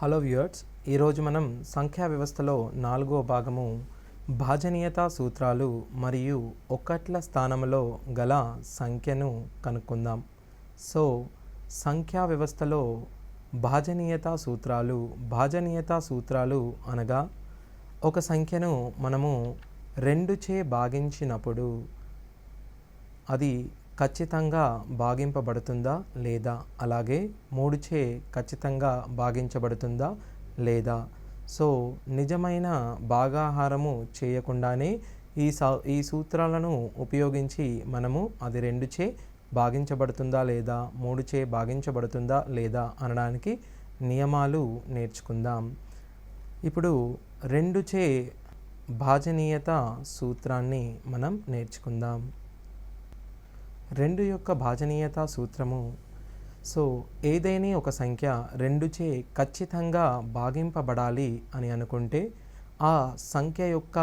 Hello viewers, ఈరోజు మనం సంఖ్యా వ్యవస్థలో 4వ భాగము భాజనీయత సూత్రాలు మరియు ఒకట్ల స్థానంలో గల సంఖ్యను కనుక్కుందాం. సో సంఖ్యా వ్యవస్థలో భాజనీయత సూత్రాలు అనగా ఒక సంఖ్యను మనము 2చే భాగించినప్పుడు అది ఖచ్చితంగా భాగింపబడుతుందా లేదా, అలాగే 3చే ఖచ్చితంగా భాగించబడుతుందా లేదా. సో నిజమైన భాగాహారము చేయకుండానే ఈ సూత్రాలను ఉపయోగించి మనము అది 2చే భాగించబడుతుందా లేదా, 3చే భాగించబడుతుందా లేదా అనడానికి నియమాలు నేర్చుకుందాం. ఇప్పుడు 2చే భాజనీయత సూత్రాన్ని మనం నేర్చుకుందాం. 2 యొక్క భాజనీయత సూత్రము. సో ఏదైనా ఒక సంఖ్య 2చే ఖచ్చితంగా భాగింపబడాలి అని అనుకుంటే ఆ సంఖ్య యొక్క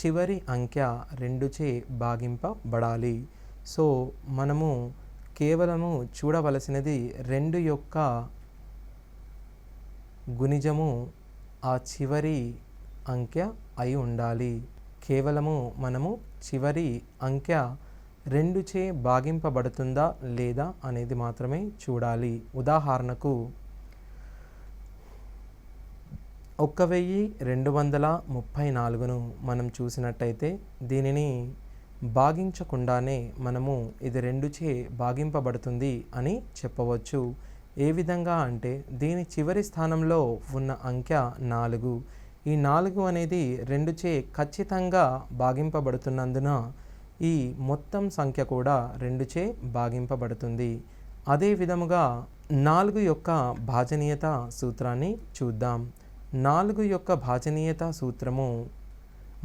చివరి అంకె 2చే భాగింపబడాలి. సో మనము కేవలము చూడవలసినది 2 యొక్క గుణిజము ఆ చివరి అంకె అయి ఉండాలి. కేవలము మనము చివరి అంకె 2చే భాగింపబడుతుందా లేదా అనేది మాత్రమే చూడాలి. ఉదాహరణకు 1234ను మనం చూసినట్టయితే దీనిని భాగించకుండానే మనము ఇది 2చే భాగింపబడుతుంది అని చెప్పవచ్చు. ఏ విధంగా అంటే దీని చివరి స్థానంలో ఉన్న అంకె 4. ఈ 4 అనేది 2చే ఖచ్చితంగా భాగింపబడుతున్నందున ఈ మొత్తం సంఖ్య కూడా 2చే భాగింపబడుతుంది. అదే విధముగా 4 యొక్క భాజనీయత సూత్రాన్ని చూద్దాం. 4 యొక్క భాజనీయత సూత్రము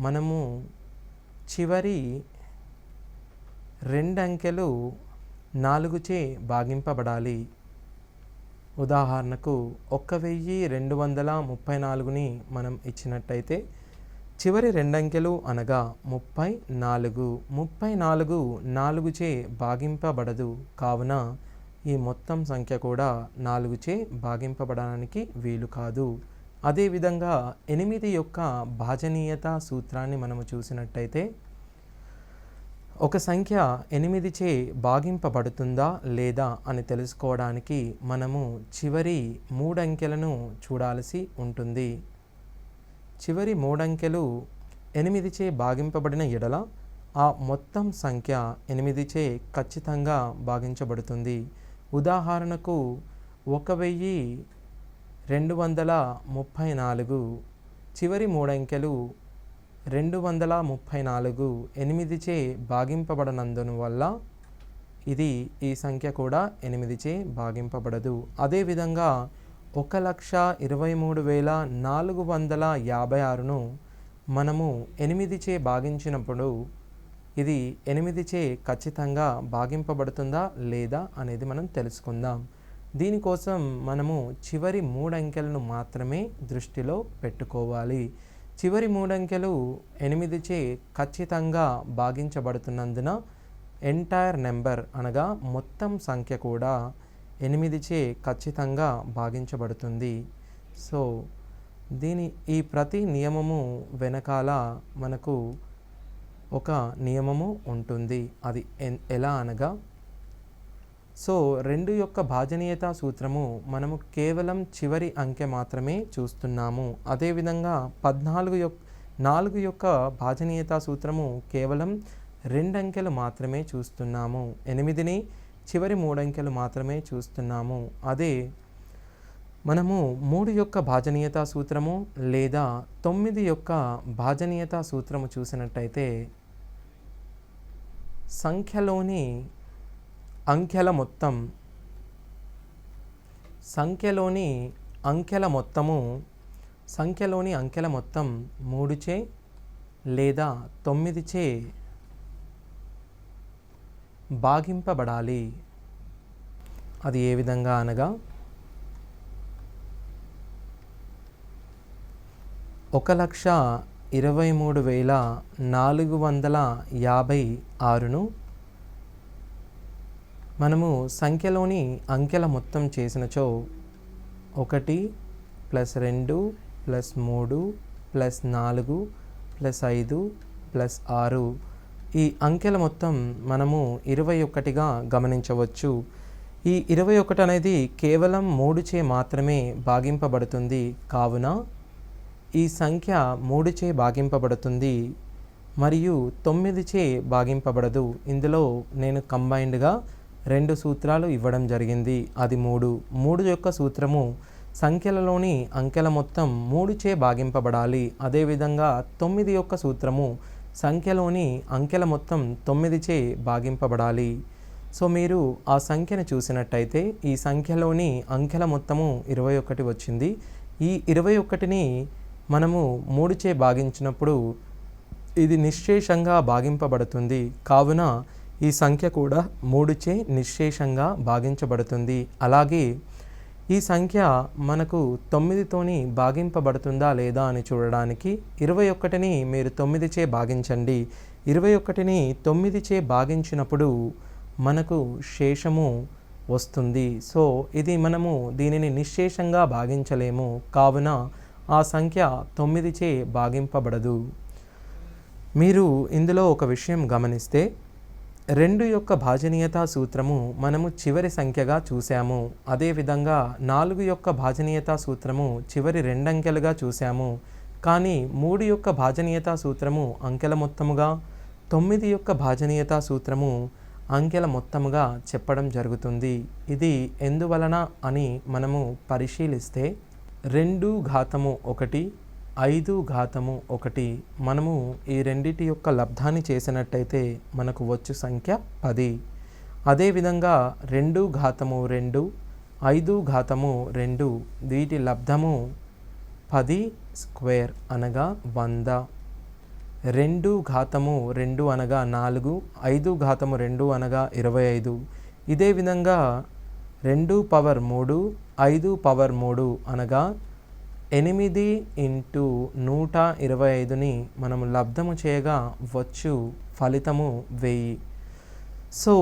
మనము చివరి 2 అంకెలు 4చే భాగింపబడాలి. ఉదాహరణకు 1234ని మనం ఇచ్చినట్టయితే చివరి 2 అంకెలు అనగా 34 4చే భాగింపబడదు. కావున ఈ మొత్తం సంఖ్య కూడా 4చే భాగింపబడడానికి వీలు కాదు. అదేవిధంగా 8 యొక్క భాజనీయత సూత్రాన్ని మనము చూసినట్టయితే ఒక సంఖ్య 8చే భాగింపబడుతుందా లేదా అని తెలుసుకోవడానికి మనము చివరి 3 అంకెలను చూడాల్సి ఉంటుంది. చివరి 3 అంకెలు 8చే భాగింపబడిన ఎడల ఆ మొత్తం సంఖ్య 8చే ఖచ్చితంగా భాగించబడుతుంది. ఉదాహరణకు 1234 చివరి 3 అంకెలు 234 8చే భాగింపబడనందువల్ల ఈ సంఖ్య కూడా 8చే భాగింపబడదు. అదేవిధంగా 1,23,456ను మనము 8చే భాగించినప్పుడు ఇది 8చే ఖచ్చితంగా భాగింపబడుతుందా లేదా అనేది మనం తెలుసుకుందాం. దీనికోసం మనము చివరి 3 అంకెలను మాత్రమే దృష్టిలో పెట్టుకోవాలి. చివరి 3 అంకెలు 8చే ఖచ్చితంగా భాగించబడుతున్నందున ఎంటైర్ నెంబర్ అనగా మొత్తం సంఖ్య కూడా 8చే ఖచ్చితంగా భాగించబడుతుంది. సో ఈ ప్రతి నియమము వెనకాల మనకు ఒక నియమము ఉంటుంది. అది ఎలా అనగా, సో 2 యొక్క భాజనీయత సూత్రము మనము కేవలం చివరి అంకె మాత్రమే చూస్తున్నాము. అదేవిధంగా 4 యొక్క భాజనీయత సూత్రము కేవలం 2 అంకెలు మాత్రమే చూస్తున్నాము. 8ని చివరి 3 అంకెలు మాత్రమే చూస్తున్నాము. అదే మనము 3 యొక్క భాజనీయత సూత్రము లేదా 9 యొక్క భాజనీయత సూత్రము చూసినట్టయితే సంఖ్యలోని అంకెల మొత్తం 3చే లేదా 9చే భాగింపబడాలి. అది ఏ విధంగా అనగా 1,23,456ను మనము సంఖ్యలోని అంకెల మొత్తం చేసినచో 1 plus 2 plus 3 plus 4 plus 5 plus 6 ఈ అంకెల మొత్తం మనము 21గా గమనించవచ్చు. ఈ 21 అనేది కేవలం 3చే మాత్రమే భాగింపబడుతుంది. కావున ఈ సంఖ్య 3చే భాగింపబడుతుంది మరియు 9చే భాగింపబడదు. ఇందులో నేను కంబైన్డ్గా 2 సూత్రాలు ఇవ్వడం జరిగింది. అది 3 యొక్క సూత్రము సంఖ్యలలోని అంకెల మొత్తం 3చే భాగింపబడాలి. అదేవిధంగా 9 యొక్క సూత్రము సంఖ్యలోని అంకెల మొత్తం 9చే భాగింపబడాలి. సో మీరు ఆ సంఖ్యను చూసినట్టయితే ఈ సంఖ్యలోని అంకెల మొత్తము 21 వచ్చింది. ఈ 21ని మనము 3చే భాగించినప్పుడు ఇది నిశ్శేషంగా భాగింపబడుతుంది. కావున ఈ సంఖ్య కూడా 3చే నిశ్శేషంగా భాగించబడుతుంది. అలాగే ఈ సంఖ్య మనకు 9తోని భాగింపబడుతుందా లేదా అని చూడడానికి 21ని మీరు 9చే భాగించండి. 21ని 9చే భాగించినప్పుడు మనకు శేషము వస్తుంది. సో ఇది మనము దీనిని నిశ్శేషంగా భాగించలేము. కావున ఆ సంఖ్య 9చే భాగింపబడదు. మీరు ఇందులో ఒక విషయం గమనిస్తే 2 యొక్క భాజనీయతా సూత్రము మనము చివరి సంఖ్యగా చూసాము. అదేవిధంగా 4 యొక్క భాజనీయతా సూత్రము చివరి 2 అంకెలుగా చూసాము. కానీ 3 యొక్క భాజనీయతా సూత్రము అంకెల మొత్తముగా, 9 యొక్క భాజనీయతా సూత్రము అంకెల మొత్తముగా చెప్పడం జరుగుతుంది. ఇది ఎందువలన అని మనము పరిశీలిస్తే 2 ఘాతము 1, 5 ఘాతము 1 మనము ఈ రెండిటి యొక్క లబ్ధాన్ని చేసినట్టయితే మనకు వచ్చు సంఖ్య 10. అదేవిధంగా 2 ఘాతము 2, 5 ఘాతము 2 వీటి లబ్ధము 10 స్క్వేర్ అనగా 100. 2 ఘాతము 2 అనగా 4, 5 ఘాతము 2 అనగా 25. ఇదే విధంగా 2 పవర్ 3, 5 పవర్ 3 అనగా 8 ఇంటూ 125ని మనము లబ్ధము చేయగా వచ్చు ఫలితము 1000. సో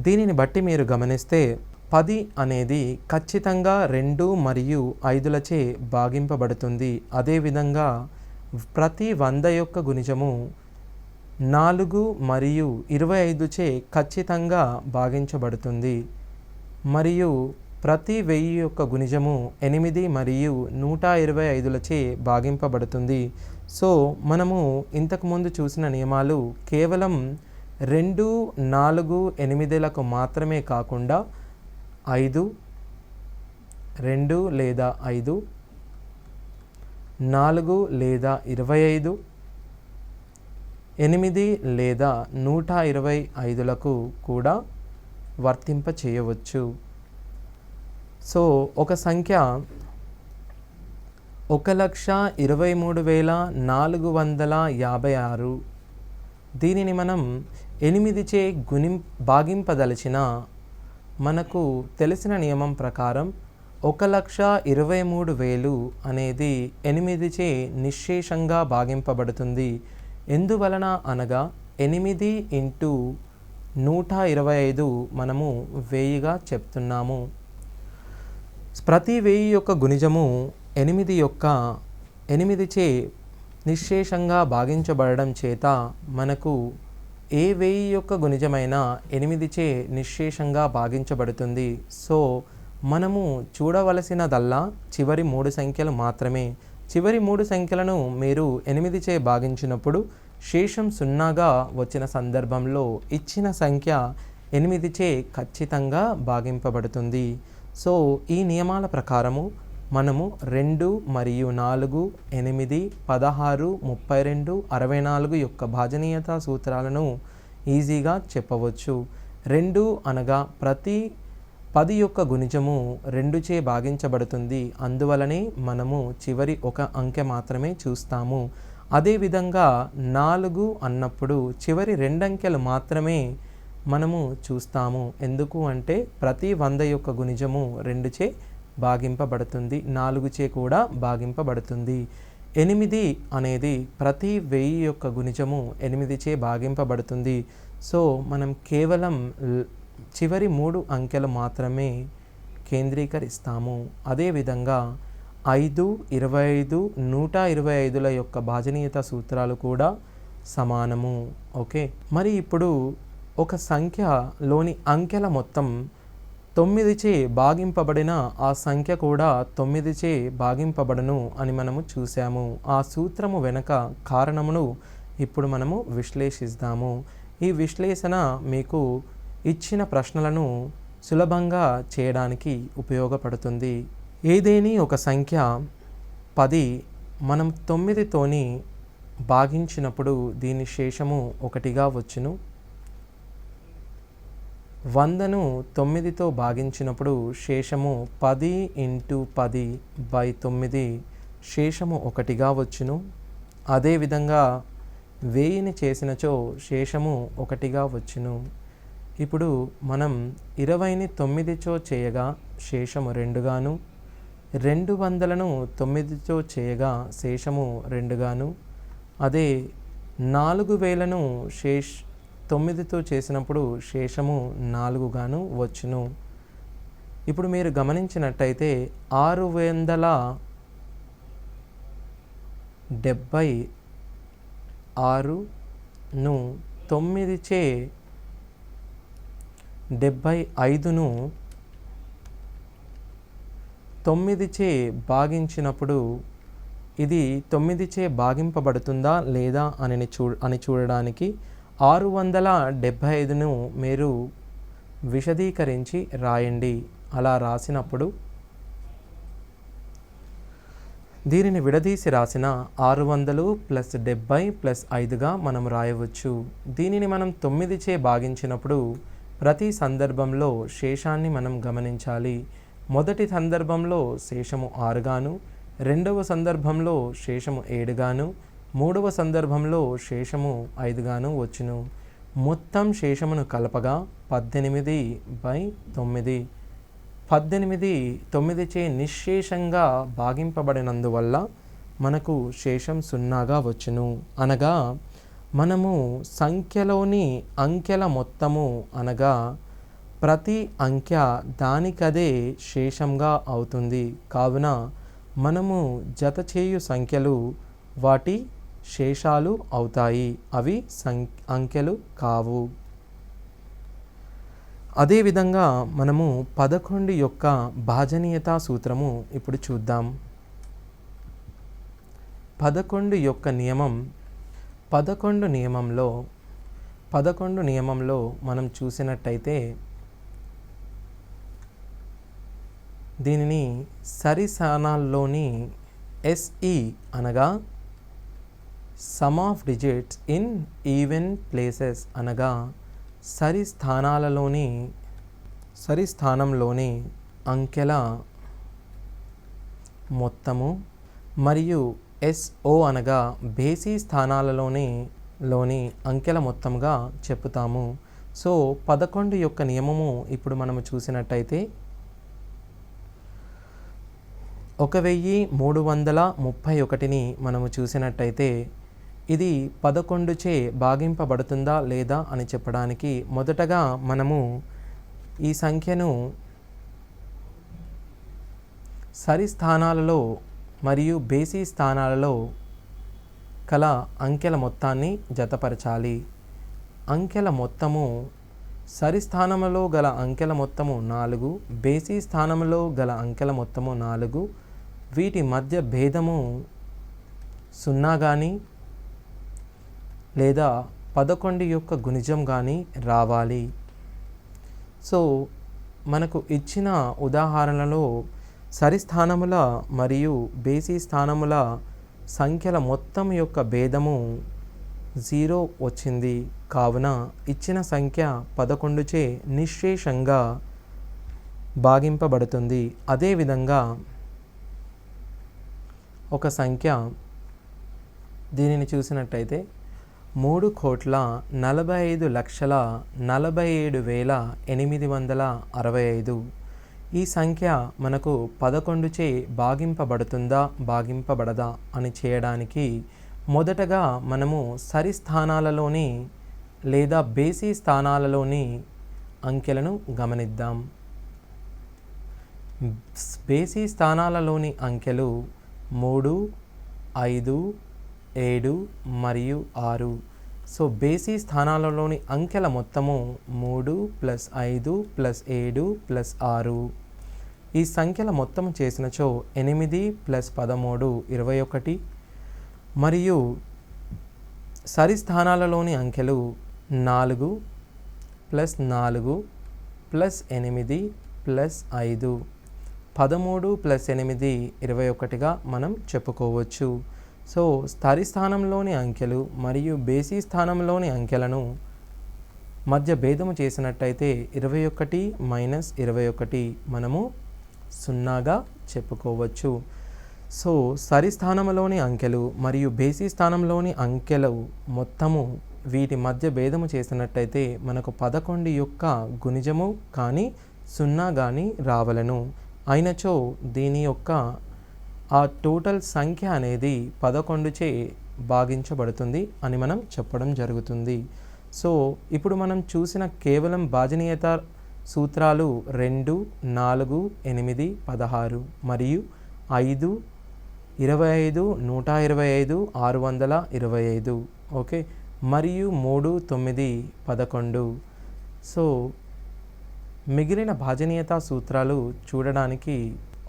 దీనిని బట్టి మీరు గమనిస్తే 10 అనేది ఖచ్చితంగా 2 మరియు 5లచే భాగింపబడుతుంది. అదేవిధంగా ప్రతి 100 యొక్క గుణిజము 4 మరియు 25చే ఖచ్చితంగా భాగించబడుతుంది. మరియు ప్రతి 1000 యొక్క గుణిజము 8 మరియు 125లచే భాగింపబడుతుంది. సో మనము ఇంతకుముందు చూసిన నియమాలు కేవలం 2, 4, 8లకు మాత్రమే కాకుండా 5, 2 లేదా 5, 4 లేదా 25, 8 లేదా 125లకు కూడా వర్తింప చేయవచ్చు. సో ఒక సంఖ్య 1,23,456 దీనిని మనం 8చే భాగింపదలిచిన మనకు తెలిసిన నియమం ప్రకారం 1,23,000 అనేది 8చే నిశ్శేషంగా భాగింపబడుతుంది. ఎందువలన అనగా 8 ఇంటూ 125 మనము 1000గా చెప్తున్నాము. ప్రతి 1000 యొక్క గుణిజము 8చే నిశ్శేషంగా భాగించబడడం చేత మనకు ఏ 1000 యొక్క గుణిజమైనా 8చే నిశ్శేషంగా భాగించబడుతుంది. సో మనము చూడవలసినదల్లా చివరి 3 సంఖ్యలు మాత్రమే. చివరి 3 సంఖ్యలను మీరు 8చే భాగించినప్పుడు శేషం 0గా వచ్చిన సందర్భంలో ఇచ్చిన సంఖ్య 8చే ఖచ్చితంగా భాగింపబడుతుంది. సో ఈ నియమాల ప్రకారము మనము 2 మరియు 4, 8, 16, 32, 64 యొక్క భాజనీయతా సూత్రాలను ఈజీగా చెప్పవచ్చు. 2 అనగా ప్రతి 10 యొక్క గుణిజము 2చే భాగించబడుతుంది. అందువలనే మనము చివరి ఒక అంకె మాత్రమే చూస్తాము. అదేవిధంగా 4 అన్నప్పుడు చివరి 2 అంకెలు మాత్రమే మనము చూస్తాము. ఎందుకు అంటే ప్రతి 100 యొక్క గుణిజము 2చే భాగింపబడుతుంది, 4చే కూడా భాగింపబడుతుంది. 8 అనేది ప్రతి 1000 యొక్క గుణిజము 8చే భాగింపబడుతుంది. సో మనం కేవలం చివరి 3 అంకెలు మాత్రమే కేంద్రీకరిస్తాము. అదేవిధంగా 5, 25, 125ల యొక్క భాజనీయత సూత్రాలు కూడా సమానము. ఓకే, మరి ఇప్పుడు ఒక సంఖ్యలోని అంకెల మొత్తం 9చే భాగింపబడిన ఆ సంఖ్య కూడా 9చే భాగింపబడను అని మనము చూసాము. ఆ సూత్రము వెనక కారణమును ఇప్పుడు మనము విశ్లేషిస్తాము. ఈ విశ్లేషణ మీకు ఇచ్చిన ప్రశ్నలను సులభంగా చేయడానికి ఉపయోగపడుతుంది. ఏదేని ఒక సంఖ్య 10 మనం 9తోని భాగించినప్పుడు దీని శేషము 1గా వచ్చును. 100ను 9తో భాగించినప్పుడు శేషము 10 × 10/9 శేషము 1గా వచ్చును. అదేవిధంగా 1000ని చేసినచో శేషము 1గా వచ్చును. ఇప్పుడు మనం 20ని 9తో చేయగా శేషము 2గాను, 200లను 9తో చేయగా శేషము 2గాను, అదే 4000ను 9తో చేసినప్పుడు శేషము 4గాను వచ్చును. ఇప్పుడు మీరు గమనించినట్టయితే 676ను 9చే 75ను 9చే భాగించినప్పుడు ఇది 9చే భాగింపబడుతుందా లేదా అని చూడడానికి 675ను మీరు విశదీకరించి రాయండి. అలా రాసినప్పుడు దీనిని విడదీసి రాసిన 600 + 70 + 5గా మనం రాయవచ్చు. దీనిని మనం 9చే భాగించినప్పుడు ప్రతి సందర్భంలో శేషాన్ని మనం గమనించాలి. మొదటి సందర్భంలో శేషము 6గాను, రెండవ సందర్భంలో శేషము 7గాను, మూడవ సందర్భంలో శేషము 5గాను వచ్చును. మొత్తం శేషమును కలపగా 18/9. 18 9చే నిశ్శేషంగా భాగింపబడినందువల్ల మనకు శేషం 0గా వచ్చును. అనగా మనము సంఖ్యలోని అంకెల మొత్తము అనగా ప్రతి అంకె దానికదే శేషంగా అవుతుంది. కావున మనము జత చేయు సంఖ్యలు వాటి శేషాలు అవుతాయి, అవి అంకెలు కావు. అదేవిధంగా మనము 11 యొక్క భాజనీయతా సూత్రము ఇప్పుడు చూద్దాం. 11 యొక్క నియమం 11 నియమంలో మనం చూసినట్టయితే దీనిని సరి స్థానాల్లోని SE అనగా some of digits in even places అనగా సరి స్థానంలోని అంకెల మొత్తము మరియు SO అనగా బేసి స్థానాలలోని అంకెల మొత్తంగా చెప్పుతాము. సో 11 యొక్క నియమము ఇప్పుడు మనము చూసినట్టయితే 1331ని మనము చూసినట్టయితే ఇది 11చే భాగింపబడుతుందా లేదా అని చెప్పడానికి మొదటగా మనము ఈ సంఖ్యను సరి స్థానాలలో మరియు బేసి స్థానాలలో కల అంకెల మొత్తాన్ని జతపరచాలి. అంకెల మొత్తము సరి స్థానంలో గల అంకెల మొత్తము 4, బేసి స్థానంలో గల అంకెల మొత్తము 4. వీటి మధ్య భేదము 0 కానీ లేదా 11 యొక్క గుణిజం కానీ రావాలి. సో మనకు ఇచ్చిన ఉదాహరణలో సరి స్థానముల మరియు బేసి స్థానముల సంఖ్యల మొత్తం యొక్క భేదము 0 వచ్చింది. కావున ఇచ్చిన సంఖ్య 11చే నిశ్శేషంగా భాగింపబడుతుంది. అదేవిధంగా ఒక సంఖ్య దీనిని చూసినట్టయితే 3,45,47,865 ఈ సంఖ్య మనకు 11చే భాగింపబడుతుందా భాగింపబడదా అని చేయడానికి మొదటగా మనము సరి స్థానాలలోని లేదా బేసి స్థానాలలోని అంకెలను గమనిద్దాం. బేసి స్థానాలలోని అంకెలు 3, 5, 7 మరియు 6. సో బేసి స్థానాలలోని అంకెల మొత్తము 3 + 5 + 7 + 6. ఈ సంఖ్యల మొత్తం చేసినచో 8 + 13 21. మరియు సరి స్థానాలలోని అంకెలు 4 + 4 + 8 + 5. 13 + 8 21గా మనం చెప్పుకోవచ్చు. సో స్థాయి స్థానంలోని అంకెలు మరియు బేసి స్థానంలోని అంకెలను మధ్య భేదము చేసినట్టయితే 21 - 21 మనము 0గా చెప్పుకోవచ్చు. సో సరి స్థానంలోని అంకెలు మరియు బేసి స్థానంలోని అంకెలు మొత్తము వీటి మధ్య భేదము చేసినట్టయితే మనకు 11 యొక్క గుణిజము కానీ 0 కానీ రావలను. అయినచో దీని యొక్క ఆ టోటల్ సంఖ్య అనేది 11చే భాగించబడుతుంది అని మనం చెప్పడం జరుగుతుంది. సో ఇప్పుడు మనం చూసిన కేవలం భాజనీయత సూత్రాలు 2, 4, 8, 16 మరియు 5, 25, 125, 625. ఓకే, మరియు 3, 9, 11. సో మిగిలిన భాజనీయత సూత్రాలు చూడడానికి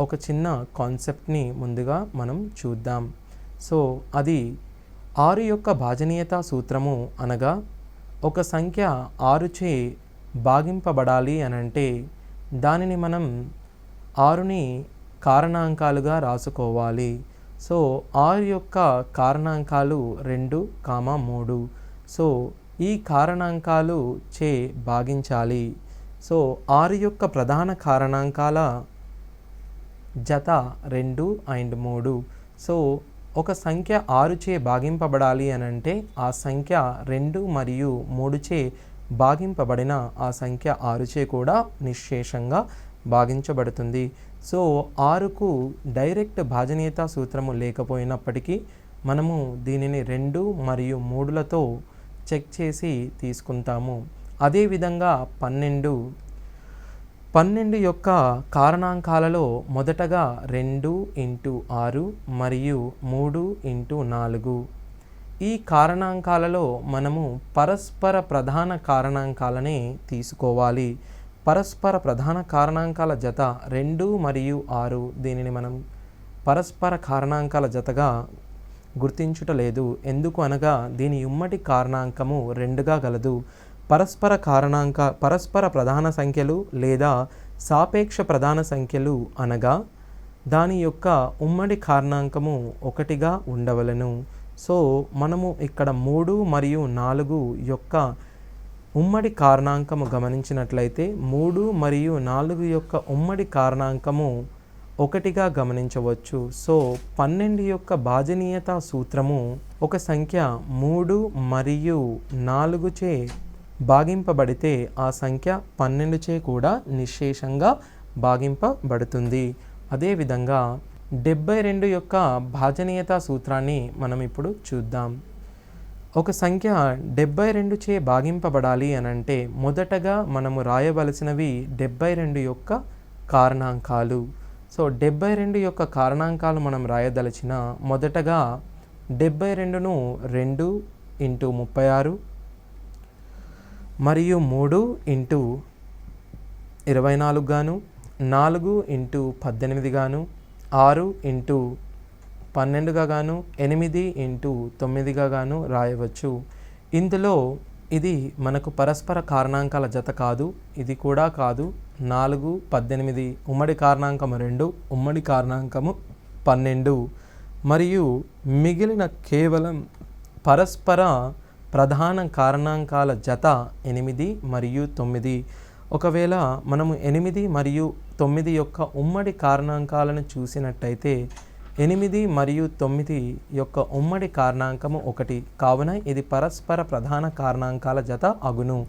ఒక చిన్న కాన్సెప్ట్ని ముందుగా మనం చూద్దాం. సో అది 6 యొక్క భాజనీయత సూత్రము అనగా ఒక సంఖ్య 6చే భాగింపబడాలి అనంటే దానిని మనం 6ని కారణాంకాలుగా రాసుకోవాలి. సో 6 యొక్క కారణాంకాలు 2, 3. సో ఈ కారణాంకాలు చే భాగించాలి. సో 6 యొక్క ప్రధాన కారణాంకాల జత 2 and 3. సో ఒక సంఖ్య 6చే భాగింపబడాలి అనంటే ఆ సంఖ్య 2 మరియు 3చే భాగింపబడిన ఆ సంఖ్య 6చే కూడా నిశ్శేషంగా భాగించబడుతుంది. సో 6కు డైరెక్ట్ భాజనీయత సూత్రము లేకపోయినప్పటికీ మనము దీనిని 2 మరియు 3లతో చెక్ చేసి తీసుకుంటాము. అదేవిధంగా 12 యొక్క కారణాంకాలలో మొదటగా 2 × 6 మరియు 3 × 4. ఈ కారణాంకాలలో మనము పరస్పర ప్రధాన కారణాంకాలనే తీసుకోవాలి. పరస్పర ప్రధాన కారణాంకాల జత 2 మరియు 6. దీనిని మనం పరస్పర కారణాంకాల జతగా గుర్తించుటలేదు. ఎందుకు అనగా దీని ఉమ్మడి కారణాంకము 2గా గలదు. పరస్పర ప్రధాన సంఖ్యలు లేదా సాపేక్ష ప్రధాన సంఖ్యలు అనగా దాని యొక్క ఉమ్మడి కారణాంకము 1గా ఉండవలెను. సో మనము ఇక్కడ 3 మరియు 4 యొక్క ఉమ్మడి కారణాంకము గమనించినట్లయితే 3 మరియు 4 యొక్క ఉమ్మడి కారణాంకము 1గా గమనించవచ్చు. సో 12 యొక్క భాజనీయత సూత్రము ఒక సంఖ్య 3 మరియు 4చే భాగింపబడితే ఆ సంఖ్య 12చే కూడా నిశ్శేషంగా భాగింపబడుతుంది. అదేవిధంగా 72 యొక్క భాజనీయత సూత్రాన్ని మనం ఇప్పుడు చూద్దాం. ఒక సంఖ్య 72చే భాగింపబడాలి అనంటే మొదటగా మనము రాయవలసినవి 72 యొక్క కారణాంకాలు. సో 72 యొక్క కారణాంకాలు మనం రాయదలచిన మొదటగా 72ను 2 × 36 మరియు 3 × 24 గాను, 4 × 18 గాను, 6 × 12గా గాను, 8 × 9గా గాను రాయవచ్చు. ఇందులో ఇది మనకు పరస్పర కారణాంకాల జత కాదు, ఇది కూడా కాదు. 4, 18 ఉమ్మడి కారణాంకము 2, ఉమ్మడి కారణాంకము 12 మరియు మిగిలిన కేవలం పరస్పర ప్రధాన కారణాంకాల జత 8 మరియు 9. ఒకవేళ మనము 8 మరియు 9 యొక్క ఉమ్మడి కారణాంకాలను చూసినట్టయితే 8 మరియు 9 యొక్క ఉమ్మడి కారణాంకము 1 కావున ఇది పరస్పర ప్రధాన కారణాంకాల జత అగును.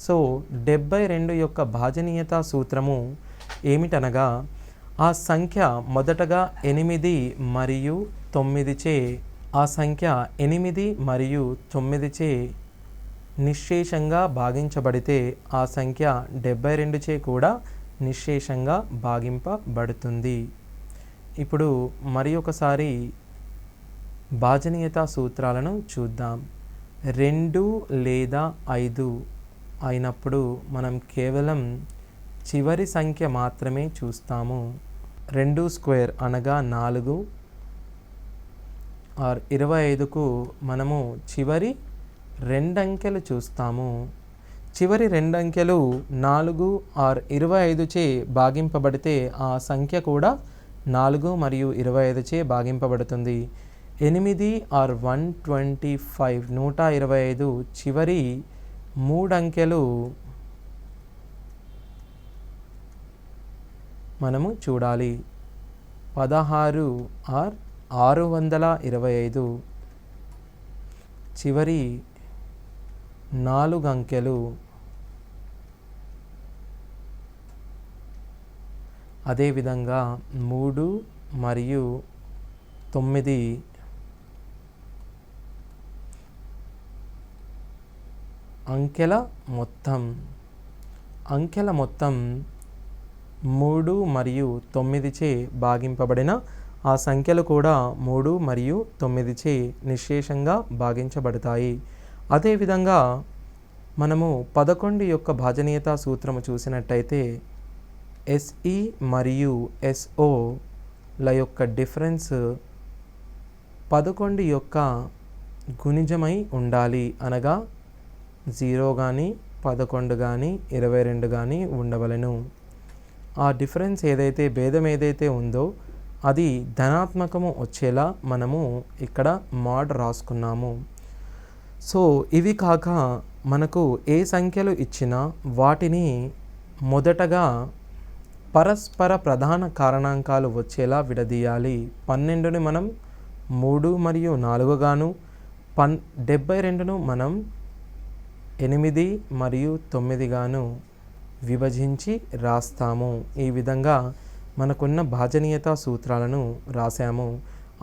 సో 72 యొక్క భాజనీయత సూత్రము ఏమిటనగా ఆ సంఖ్య మొదటగా 8 మరియు 9చే ఆ సంఖ్య 8 మరియు 9చే నిశ్శేషంగా భాగించబడితే ఆ సంఖ్య 72చే కూడా నిశ్శేషంగా భాగింపబడుతుంది. ఇప్పుడు మరి ఒకసారి భాజనీయత సూత్రాలను చూద్దాం. 2 లేదా 5 అయినప్పుడు మనం కేవలం చివరి సంఖ్య మాత్రమే చూస్తాము. 2 స్క్వేర్ అనగా 4 ఆర్ 25కు మనము చివరి 2 అంకెలు చూస్తాము. చివరి 2 అంకెలు 4 ఆర్ 25 చే భాగింపబడితే ఆ సంఖ్య కూడా 4 మరియు 25 చే భాగింపబడుతుంది. 8 ఆర్ 125 125 చివరి 3 అంకెలు మనము చూడాలి. 16 ఆర్ 625 చివరి 4 అంకెలు. అదేవిధంగా 3 మరియు 9 అంకెల మొత్తం 3 మరియు 9 చే భాగింపబడిన ఆ సంఖ్యలు కూడా 3 మరియు 9 చే నిశ్శేషంగా భాగించబడతాయి. అదేవిధంగా మనము 11 యొక్క భాజనీయత సూత్రము చూసినట్టయితే SE మరియు SO ల యొక్క డిఫరెన్స్ 11 యొక్క గుణిజమై ఉండాలి. అనగా 0 కానీ 11 కానీ 22 కానీ ఉండవలెను. ఆ డిఫరెన్స్ ఏదైతే భేదం ఏదైతే ఉందో అది ధనాత్మకము వచ్చేలా మనము ఇక్కడ మాడ్ రాసుకున్నాము. సో ఇవి కాక మనకు ఏ సంఖ్యలు ఇచ్చినా వాటిని మొదటగా పరస్పర ప్రధాన కారణాంకాలు వచ్చేలా విడదీయాలి. 12ని మనం 3 మరియు 4 గాను, 72ను మనం 8 మరియు 9 గాను విభజించి రాస్తాము. ఈ విధంగా మనకున్న భాజనీయత సూత్రాలను రాశాము.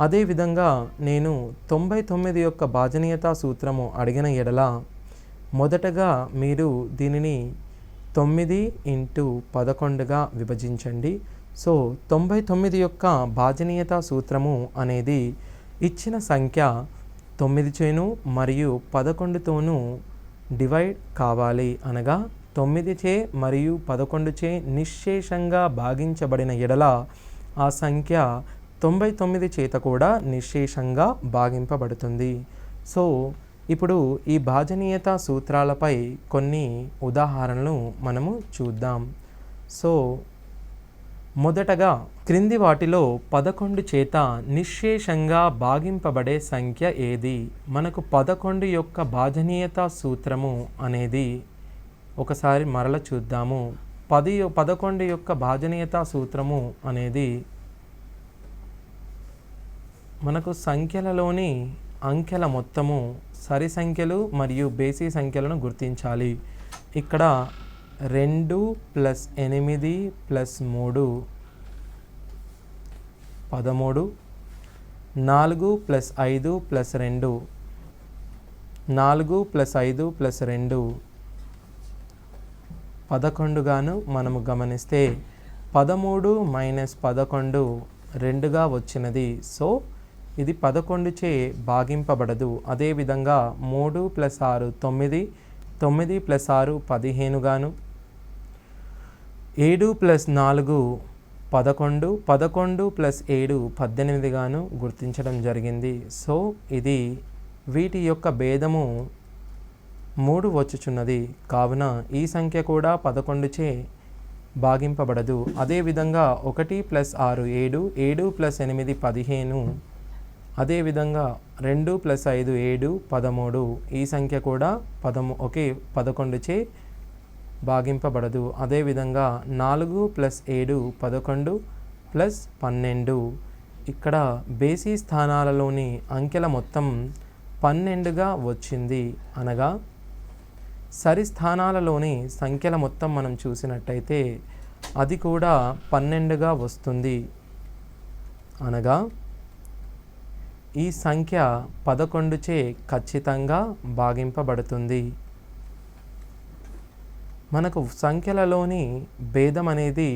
అదేవిధంగా నేను 99 యొక్క భాజనీయత సూత్రము అడిగిన ఎడల మొదటగా మీరు దీనిని 9 × 11గా విభజించండి. సో 99 యొక్క భాజనీయత సూత్రము అనేది ఇచ్చిన సంఖ్య 9 చేను మరియు 11తోనూ డివైడ్ కావాలి. అనగా 9 చే మరియు 11 చే నిశ్శేషంగా భాగించబడిన ఎడల ఆ సంఖ్య 99 చేత కూడా నిశ్శేషంగా భాగింపబడుతుంది. సో ఇప్పుడు ఈ భాజనీయత సూత్రాలపై కొన్ని ఉదాహరణలు మనము చూద్దాం. సో మొదటగా క్రింది వాటిలో 11 చేత నిశ్శేషంగా భాగింపబడే సంఖ్య ఏది? మనకు 11 యొక్క భాజనీయత సూత్రము అనేది ఒకసారి మరల చూద్దాము. 11 యొక్క భాజనీయత సూత్రము అనేది మనకు సంఖ్యలలోని అంకెల మొత్తము సరి సంఖ్యలు మరియు బేసి సంఖ్యలను గుర్తించాలి. ఇక్కడ 2 + 8 + 3 13, 4 + 5 + 2 4 + 5 + 2 11 గాను మనము గమనిస్తే 13 - 11 2గా వచ్చినది. సో ఇది 11 చే భాగింపబడదు. అదేవిధంగా 3 + 6 9, 9 + 6 15 గాను, 7 + 4 11, 11 + 7 18 గాను గుర్తించడం జరిగింది. సో ఇది వీటి యొక్క భేదము 3 వచ్చుచున్నది. కావున ఈ సంఖ్య కూడా 11 చే భాగింపబడదు. అదేవిధంగా 1 + 6 7, 7 + 8 15, అదేవిధంగా 2 + 5 7 13 ఈ సంఖ్య కూడా 11 చే భాగింపబడదు. అదేవిధంగా 4 + 7 11 + 12 ఇక్కడ బేసి స్థానాలలోని అంకెల మొత్తం 12గా వచ్చింది. అనగా సరి స్థానాలలోని సంఖ్యల మొత్తం మనం చూసినట్టయితే అది కూడా 12గా వస్తుంది. అనగా ఈ సంఖ్య 11 చే ఖచ్చితంగా భాగింపబడుతుంది. మనకు సంఖ్యలలోని భేదం అనేది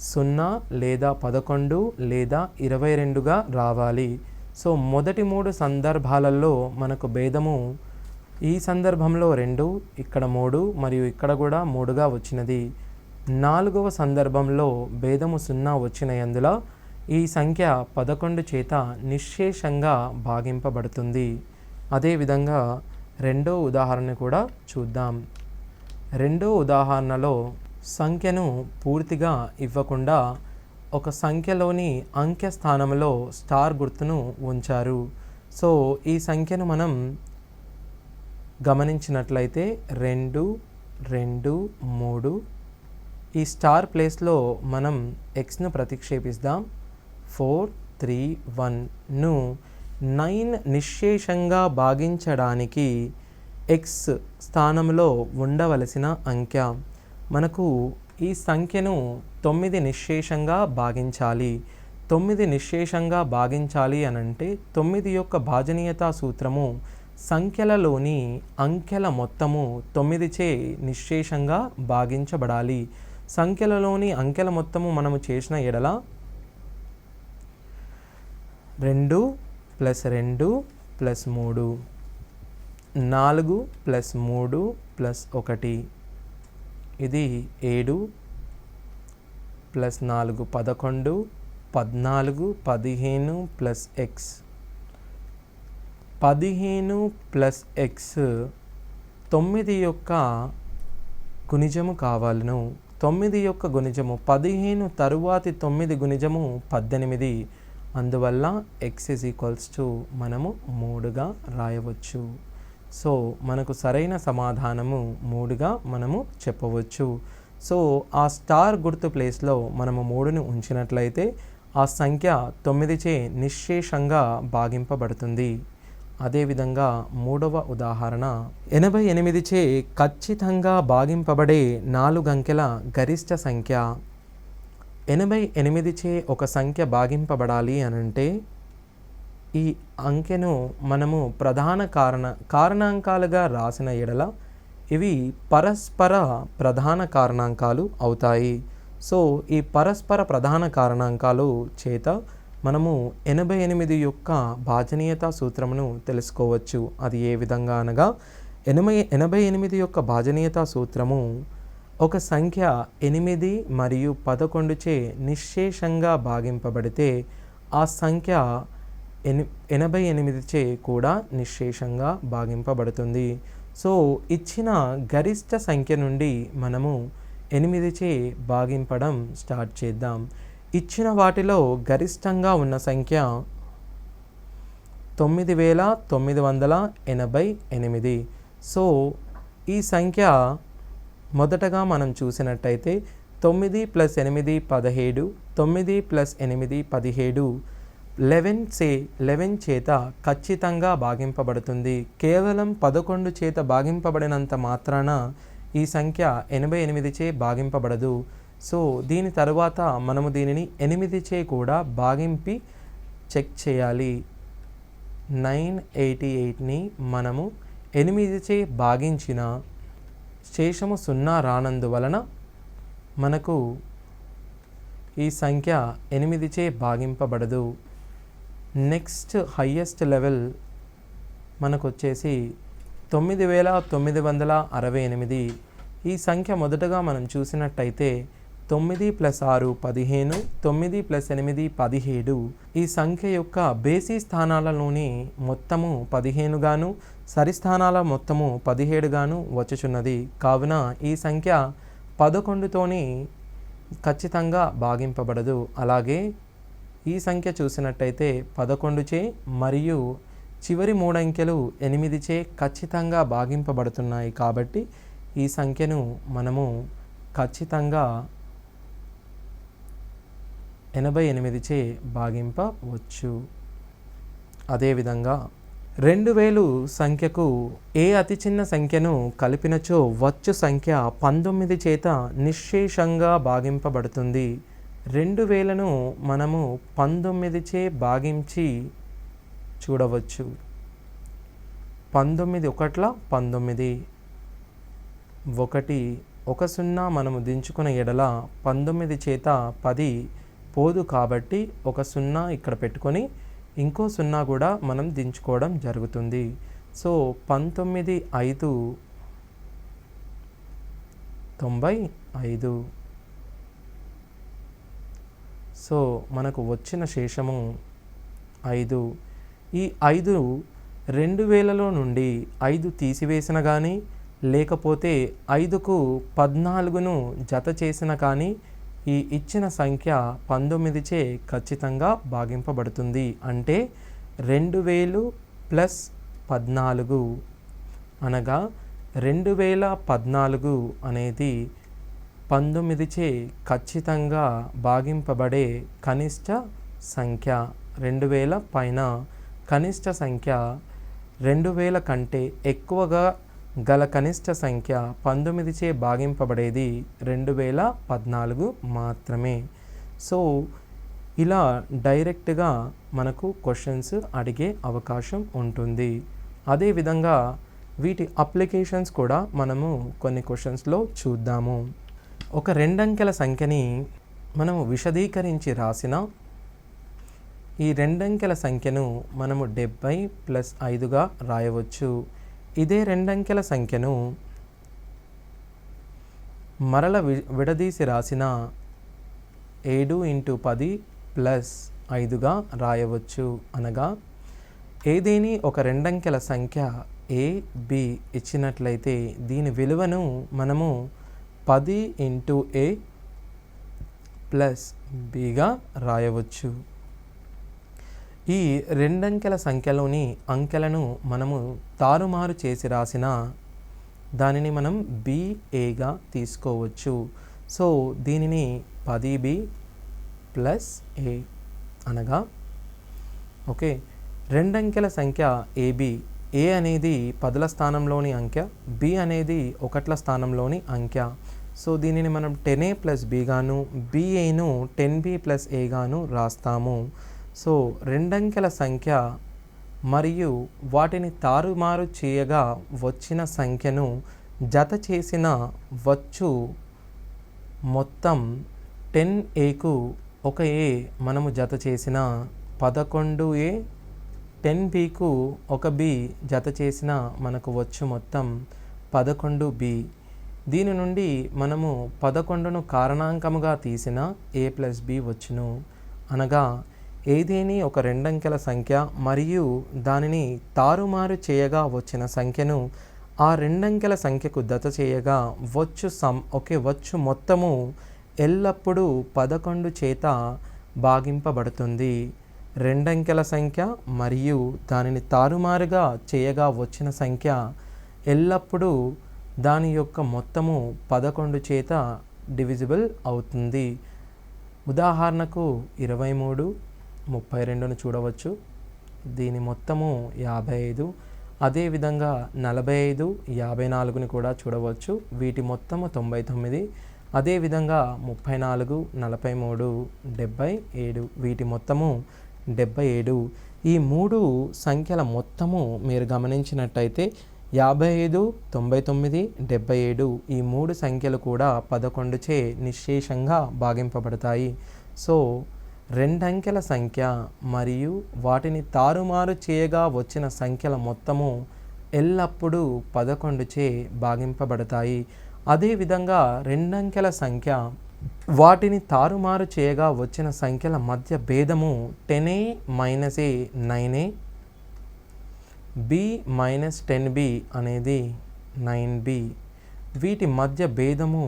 0 లేదా 11 లేదా 22గా రావాలి. సో మొదటి 3 సందర్భాలలో మనకు భేదము ఈ సందర్భంలో 2, ఇక్కడ 3 మరియు ఇక్కడ కూడా 3గా వచ్చినది. 4వ సందర్భంలో భేదము 0 వచ్చినందున ఈ సంఖ్య 11 చేత నిశ్శేషంగా భాగింపబడుతుంది. అదేవిధంగా రెండో ఉదాహరణ కూడా చూద్దాం. రెండో ఉదాహరణలో సంఖ్యను పూర్తిగా ఇవ్వకుండా ఒక సంఖ్యలోని అంకె స్థానంలో స్టార్ గుర్తును ఉంచారు. సో ఈ సంఖ్యను మనం గమనించినట్లయితే 2, 2, 3 ఈ స్టార్ ప్లేస్లో మనం ఎక్స్ను ప్రతిక్షేపిద్దాం. 4, 3, 1ను 9 నిశ్శేషంగా భాగించడానికి ఎక్స్ స్థానంలో ఉండవలసిన అంకె. మనకు ఈ సంఖ్యను 9 నిశ్శేషంగా భాగించాలి. 9 నిశ్శేషంగా భాగించాలి అనంటే 9 యొక్క భాజనీయతా సూత్రము సంఖ్యలలోని అంకెల మొత్తము 9చే నిశ్శేషంగా భాగించబడాలి. సంఖ్యలలోని అంకెల మొత్తము మనము చేసిన ఎడల 2 + 2 + 3, 4 + 3 + 1, ఇది 7 + 4 11, 14, 15 + x, 15 + x 9 యొక్క గుణిజము కావాలను. 9 యొక్క గుణిజము 15 తరువాతి 9 గుణిజము 18. అందువల్ల x = మనము 3గా రాయవచ్చు. సో మనకు సరైన సమాధానము 3గా మనము చెప్పవచ్చు. సో ఆ స్టార్ గుర్తు ప్లేస్లో మనము 3ను ఉంచినట్లయితే ఆ సంఖ్య 9చే నిశ్శేషంగా భాగింపబడుతుంది. అదేవిధంగా మూడవ ఉదాహరణ 88చే ఖచ్చితంగా భాగింపబడే 4 అంకెల గరిష్ట సంఖ్య. 88చే ఒక సంఖ్య భాగింపబడాలి అనంటే ఈ అంకెను మనము ప్రధాన కారణాంకాలుగా రాసిన ఎడల ఇవి పరస్పర ప్రధాన కారణాంకాలు అవుతాయి. సో ఈ పరస్పర ప్రధాన కారణాంకాలు చేత మనము 88 యొక్క భాజనీయతా సూత్రమును తెలుసుకోవచ్చు. అది ఏ విధంగా అనగా 88 యొక్క భాజనీయతా సూత్రము ఒక సంఖ్య 8 మరియు 11చే నిశ్శేషంగా భాగింపబడితే ఆ సంఖ్య 88చే కూడా నిశ్శేషంగా భాగింపబడుతుంది. సో ఇచ్చిన గరిష్ట సంఖ్య నుండి మనము 8చే భాగింపడం స్టార్ట్ చేద్దాం. ఇచ్చిన వాటిలో గరిష్టంగా ఉన్న సంఖ్య 9988. సో ఈ సంఖ్య మొదటగా మనం చూసినట్టయితే 9 + 8 17, 9 + 8 17, 11 చేత ఖచ్చితంగా భాగింపబడుతుంది. కేవలం 11 చేత భాగింపబడినంత మాత్రాన ఈ సంఖ్య 88చే భాగింపబడదు. సో దీని తర్వాత మనము దీనిని 8చే కూడా భాగింపి చెక్ చేయాలి. 988ని మనము 8చే భాగించిన శేషము 0 రానందువలన మనకు ఈ సంఖ్య 8చే భాగింపబడదు. నెక్స్ట్ హయ్యెస్ట్ లెవెల్ మనకు వచ్చేసి 9968. ఈ సంఖ్య మొదటగా మనం చూసినట్టయితే 9 + 6 15, 9 + 8 17. ఈ సంఖ్య యొక్క బేసి స్థానాలలోని మొత్తము 15 గాను సరి స్థానాల మొత్తము 17 గాను వచ్చుచున్నది. కావున ఈ సంఖ్య 11తోని ఖచ్చితంగా భాగింపబడదు. అలాగే ఈ సంఖ్య చూసినట్టయితే 11చే మరియు చివరి 3 అంకెలు 8చే ఖచ్చితంగా భాగింపబడుతున్నాయి. కాబట్టి ఈ సంఖ్యను మనము ఖచ్చితంగా 88చే భాగింపవచ్చు. అదేవిధంగా 2000 సంఖ్యకు ఏ అతి చిన్న సంఖ్యను కలిపినచో వచ్చు సంఖ్య 19 చేత నిశ్శేషంగా భాగింపబడుతుంది. 2000ను మనము 19చే భాగించి చూడవచ్చు. 19 1 19, 1 ఒక 0 మనము దించుకున్న ఎడల 19 చేత 10 పోదు కాబట్టి ఒక 0 ఇక్కడ పెట్టుకొని ఇంకో 0 కూడా మనం దించుకోవడం జరుగుతుంది. సో 19 5 95. సో మనకు వచ్చిన శేషము 5. ఈ 5 2000లో నుండి 5 తీసివేసిన కానీ లేకపోతే 5కు 14ను జత చేసిన కానీ ఈ ఇచ్చిన సంఖ్య 19చే ఖచ్చితంగా భాగింపబడుతుంది. అంటే 2000 ప్లస్ 14 అనగా 2014 అనేది 19చే ఖచ్చితంగా భాగింపబడే కనిష్ట సంఖ్య. 2000 పైన కనిష్ట సంఖ్య 2000 కంటే ఎక్కువగా గల కనిష్ట సంఖ్య 19చే భాగింపబడేది 2014 మాత్రమే. సో ఇలా డైరెక్ట్గా మనకు క్వశ్చన్స్ అడిగే అవకాశం ఉంటుంది. అదేవిధంగా వీటి అప్లికేషన్స్ కూడా మనము కొన్ని క్వశ్చన్స్లో చూద్దాము. ఒక 2 అంకెల సంఖ్యని మనము విశదీకరించి రాసిన ఈ 2 అంకెల సంఖ్యను మనము 70 ప్లస్ 5గా రాయవచ్చు. ఇదే 2 అంకెల సంఖ్యను మరల విడదీసి రాసిన 7 × 10 ప్లస్ 5గా రాయవచ్చు. అనగా ఏదేని ఒక 2 అంకెల సంఖ్య a b ఇచ్చినట్లయితే దీని విలువను మనము 10 × a ప్లస్ bగా రాయవచ్చు. ఈ 2 అంకెల సంఖ్యలోని అంకెలను మనము తారుమారు చేసి రాసిన దానిని మనం baగా తీసుకోవచ్చు. సో దీనిని 10b ప్లస్ a అనగా ఓకే 2 అంకెల సంఖ్య ab. a అనేది 10ల స్థానంలోని అంకె, b అనేది 1ల స్థానంలోని అంకె. సో దీనిని మనం 10a ప్లస్ b గాను baను 10b ప్లస్ a గాను రాస్తాము. సో 2 అంకెల సంఖ్య మరియు వాటిని తారుమారు చేయగా వచ్చిన సంఖ్యను జత చేసిన వచ్చు మొత్తం 10aకు ఒక a మనము జత చేసిన 11a, 10bకు ఒక b జత చేసిన మనకు వచ్చు మొత్తం 11b. దీని నుండి మనము 11ను కారణాంకముగా తీసిన a ప్లస్ b వచ్చును. అనగా ఏదేని ఒక 2 అంకెల సంఖ్య మరియు దానిని తారుమారు చేయగా వచ్చిన సంఖ్యను ఆ 2 అంకెల సంఖ్యకు జత చేయగా వచ్చు మొత్తము ఎల్లప్పుడూ 11 చేత భాగింపబడుతుంది. 2 అంకెల సంఖ్య మరియు దానిని తారుమారుగా చేయగా వచ్చిన సంఖ్య ఎల్లప్పుడూ దాని యొక్క మొత్తము 11 చేత డివిజిబుల్ అవుతుంది. ఉదాహరణకు 23, 32ను చూడవచ్చు. దీని మొత్తము 55. అదేవిధంగా 45, 54ని కూడా చూడవచ్చు. వీటి మొత్తము 99. అదేవిధంగా 34, 43, 77 వీటి మొత్తము 77. ఈ 3 సంఖ్యల మొత్తము మీరు గమనించినట్టయితే 55, 99, 77 ఈ 3 సంఖ్యలు కూడా 11చే నిశ్శేషంగా భాగింపబడతాయి. సో 2 అంకెల సంఖ్య మరియు వాటిని తారుమారు చేయగా వచ్చిన సంఖ్యల మొత్తము ఎల్లప్పుడూ 11చే భాగింపబడతాయి. అదేవిధంగా 2 అంకెల సంఖ్య వాటిని తారుమారు చేయగా వచ్చిన సంఖ్యల మధ్య భేదము 10a minus a 9a, b minus 10b అనేది 9b. వీటి మధ్య భేదము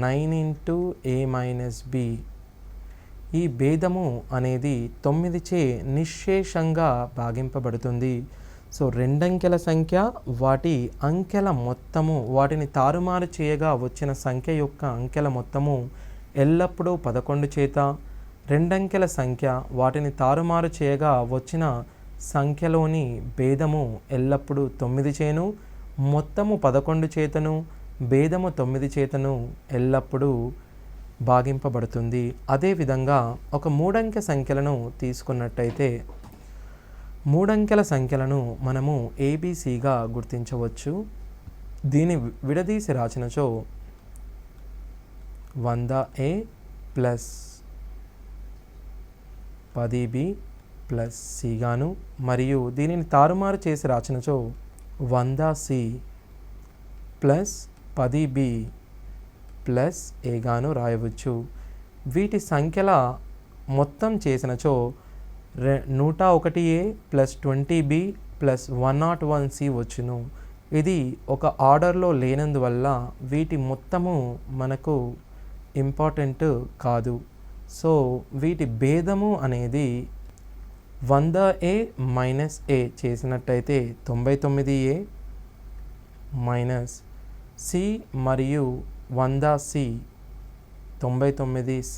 9 × a మైనస్ b. ఈ భేదము అనేది 9చే నిశ్శేషంగా భాగింపబడుతుంది. సో 2 అంకెల సంఖ్య వాటి అంకెల మొత్తము వాటిని తారుమారు చేయగా వచ్చిన సంఖ్య యొక్క అంకెల మొత్తము ఎల్లప్పుడూ 11 చేత, 2 అంకెల సంఖ్య వాటిని తారుమారు చేయగా వచ్చిన సంఖ్యలోని భేదము ఎల్లప్పుడూ 9 చేను, మొత్తము 11 చేతను, భేదము 9 చేతను ఎల్లప్పుడూ భాగింపబడుతుంది. అదేవిధంగా ఒక 3 అంకె సంఖ్యలను తీసుకున్నట్టయితే 3 అంకెల సంఖ్యలను మనము ABCగా గుర్తించవచ్చు. దీన్ని విడదీసి రాసినచో 100A plus 10B plus C గాను, మరియు దీనిని తారుమారు చేసి రాసినచో 100C plus 10B plus A గాను రాయవచ్చు. వీటి సంఖ్యల మొత్తం చేసినచో 101A plus 20B plus 101C వచ్చును. ఇది ఒక ఆర్డర్లో లేనందువల్ల వీటి మొత్తము మనకు ఇంపార్టెంట్ కాదు. సో వీటి భేదము అనేది 100A మైనస్ A చేసినట్టయితే 99A మైనస్ C మరియు 100C 99C.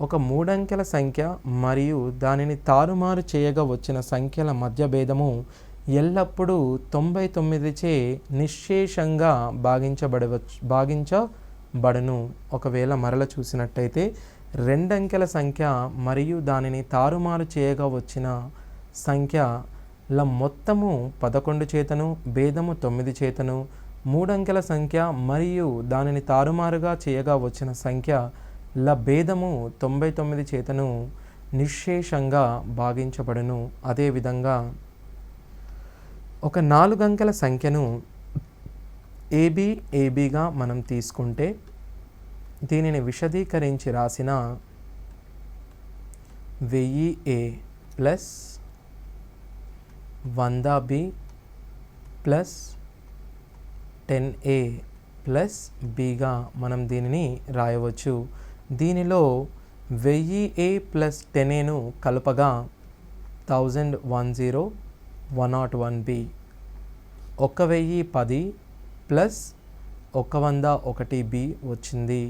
ఒక 3 అంకెల సంఖ్య మరియు దానిని తారుమారు చేయగా వచ్చిన సంఖ్యల మధ్య భేదము ఎల్లప్పుడూ 99 చే నిశ్శేషంగా భాగించబడును. ఒకవేళ మరల చూసినట్టయితే 2 అంకెల సంఖ్య మరియు దానిని తారుమారు చేయగా వచ్చిన సంఖ్యల మొత్తము 11 చేతను, భేదము 9 చేతను, 3 అంకెల సంఖ్య మరియు దానిని తారుమారుగా చేయగా వచ్చిన సంఖ్యల భేదము 99 చేతను నిశ్శేషంగా భాగించబడును. అదేవిధంగా ఒక 4 అంకెల సంఖ్యను ఏబీగా మనం తీసుకుంటే దీనిని విశదీకరించి రాసిన 1000A plus 100B plus 10A plus Bగా మనం దీనిని రాయవచ్చు. దీనిలో 1000A ప్లస్ 10Aను కలపగా 10101B, 1010 ప్లస్ 101B వచ్చింది.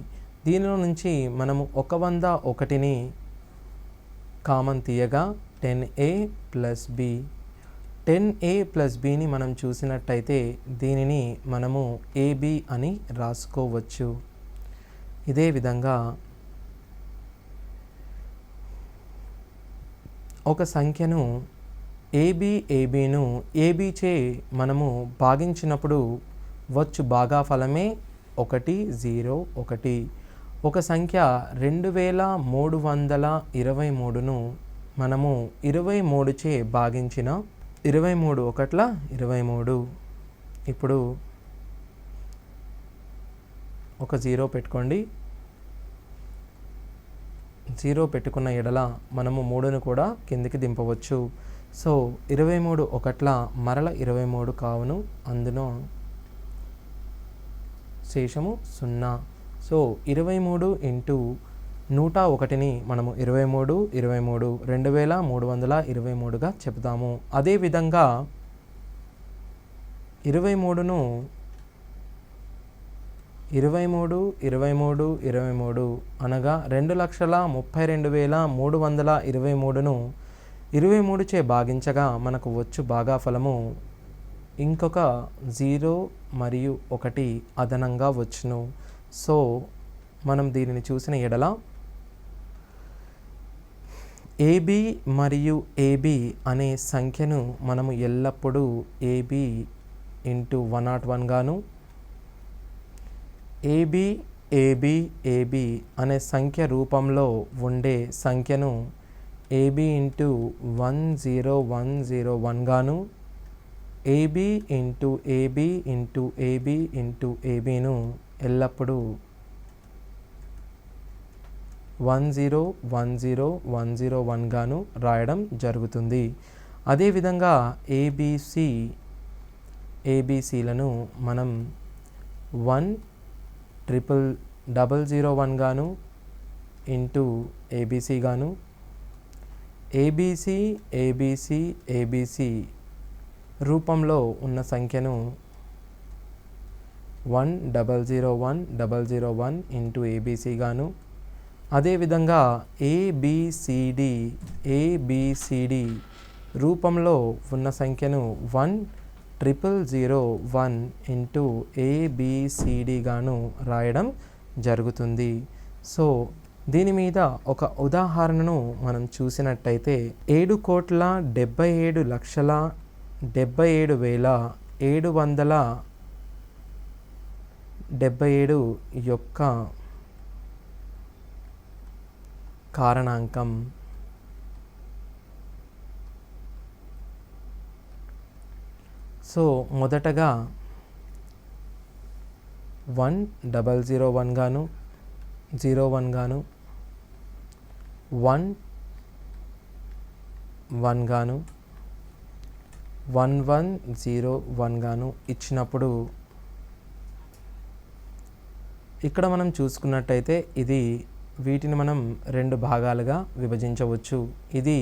దీనిలో నుంచి మనము 101ని కామన్ తీయగా 10A plus B, 10A plus Bని మనం చూసినట్టయితే దీనిని మనము AB అని రాసుకోవచ్చు. ఇదే విధంగా ఒక సంఖ్యను ఏబీను ఏబీచే మనము భాగించినప్పుడు వచ్చు భాగాఫలమే 101. ఒక సంఖ్య 2323ను మనము 23చే భాగించిన 23 ఒకట్ల 23. ఇప్పుడు ఒక 0 పెట్టుకోండి. 0 పెట్టుకున్న ఎడల మనము 3ను కూడా కిందికి దింపవచ్చు. సో 23 ఒకట్ల మరల 23 కావును, అందులో శేషము 0. సో 23 ఇంటూ 101ని మనము 23 2323గా చెప్తాము. అదేవిధంగా 23ను 23 అనగా 2,32,323ను 23చే భాగించగా మనకు వచ్చు భాగాఫలము ఇంకొక 0 మరియు 1 అదనంగా వచ్చును. సో మనం దీనిని చూసిన ఎడల ఏబి మరియు ఏబి అనే సంఖ్యను మనము ఎల్లప్పుడూ ఏబి ఇంటూ 101 గాను, ఏబి అనే సంఖ్య రూపంలో ఉండే సంఖ్యను ఏబి ఇంటూ 10101 గాను, AB into AB into AB into ఏబిను ఎల్లప్పుడూ 10101 గాను రాయడం జరుగుతుంది. అదేవిధంగా ఏబిసిలను మనం 10001 గాను ఇంటూ ఏబిసి గాను, ఏబిసి రూపంలో ఉన్న సంఖ్యను 1001001 ఇంటూ ఏబిసి గాను, అదేవిధంగా ఏబిసిడి రూపంలో ఉన్న సంఖ్యను 10001 ఇంటూ ఏబిసిడి గాను రాయడం జరుగుతుంది. సో దీని మీద ఒక ఉదాహరణను మనం చూసినట్టయితే 7,77,77,700 77 యొక్క కారణాంకం సో మొదటగా 1001 గాను 01 గాను 11 గాను 1101 గాను ఇచ్చినప్పుడు ఇక్కడ మనం చూసుకున్నట్టయితే ఇది వీటిని మనం రెండు భాగాలుగా విభజించవచ్చు. ఇది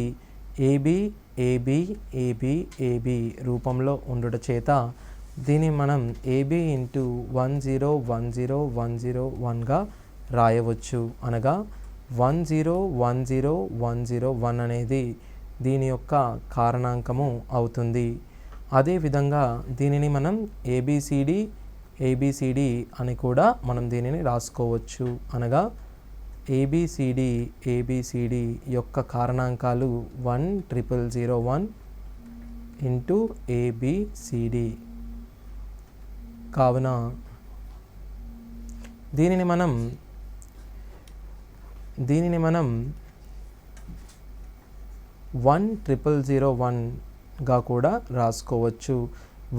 ఏబి ఏబి ఏబి ఏబి రూపంలో ఉండుట చేత దీన్ని మనం ఏబి ఇంటూ 1010101గా రాయవచ్చు. అనగా 1010101 అనేది దీని యొక్క కారణాంకము అవుతుంది. అదేవిధంగా దీనిని మనం ఏబిసిడి ఏబిసిడి అని కూడా మనం దీనిని రాసుకోవచ్చు. అనగా ఏబిసిడి ఏబిసిడి యొక్క కారణాంకాలు 10001 ఇంటూ ఏబిసిడి. కావున దీనిని మనం 10001గా కూడా రాసుకోవచ్చు.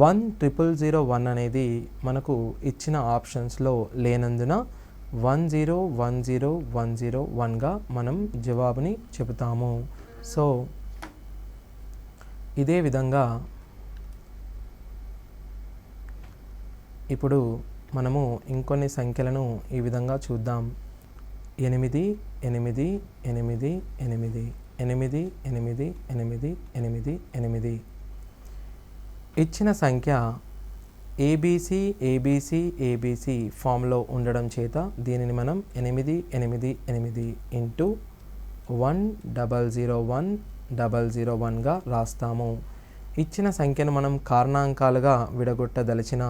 10001 అనేది మనకు ఇచ్చిన ఆప్షన్స్లో లేనందున 1010101గా మనం జవాబుని చెబుతాము. సో ఇదే విధంగా ఇప్పుడు మనము ఇంకొన్ని సంఖ్యలను ఈ విధంగా చూద్దాం. 8 8 8 8 8 8 8 8 8 ఇచ్చిన సంఖ్య ఏబిసి ఏబిసి ఏబిసి ఫామ్లో ఉండడం చేత దీనిని మనం 888 ఇంటూ 100101గా రాస్తాము. ఇచ్చిన సంఖ్యను మనం కారణాంకాలుగా విడగొట్టదలిచిన